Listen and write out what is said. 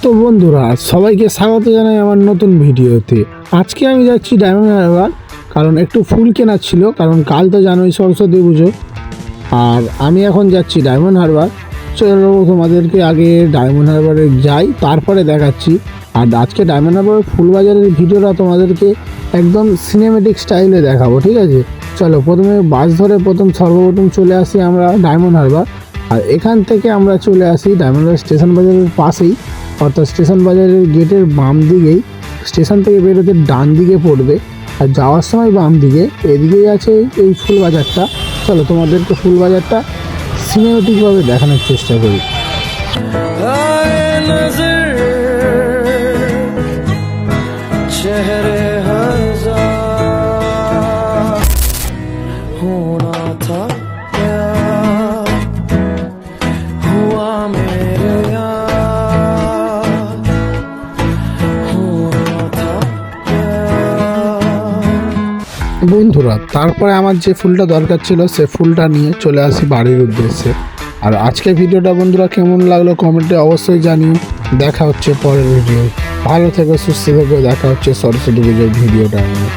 তো বন্ধুরা সবাইকে স্বাগত জানাই আমার নতুন ভিডিওতে। আজকে আমি যাচ্ছি ডায়মন্ড হারবার, কারণ একটু ফুল কেনার ছিল, কারণ কাল তো জানোই সরস্বতী পুজো। আর আমি এখন যাচ্ছি ডায়মন্ড হারবার। চলো তোমাদেরকে আগে ডায়মন্ড হারবারে যাই, তারপরে দেখাচ্ছি। আর আজকে ডায়মন্ড হারবারের ফুলবাজারের ভিডিওটা তোমাদেরকে একদম সিনেমেটিক স্টাইলে দেখাবো, ঠিক আছে? চলো প্রথমে বাস ধরে সর্বপ্রথম চলে আসি আমরা ডায়মন্ড হারবার। আর এখান থেকে আমরা চলে আসি ডায়মন্ড হারবার স্টেশন বাজারের পাশেই, অর্থাৎ স্টেশন বাজারের গেটের বাম দিকেই। স্টেশন থেকে বেরোতে ডান দিকে পড়বে, আর যাওয়ার সময় বাম দিকে। এদিকেই আছে এই ফুল বাজারটা। চলো তোমাদেরকে ফুল বাজারটা সিনেমেটিকভাবে দেখানোর চেষ্টা করি। বন্ধুরা তারপরে আমার যে ফুলটা দরকার ছিল সে ফুলটা নিয়ে চলে আসি বাড়ির উদ্দেশ্যে। আর আজকের ভিডিওটা বন্ধুরা কেমন লাগলো কমেন্টে অবশ্যই জানিও। দেখা হচ্ছে পরের ভিডিও। ভালো থেকো, সুস্থ থেকো, দেখা হচ্ছে সরস্বতী পুজোর ভিডিওটা নিয়ে।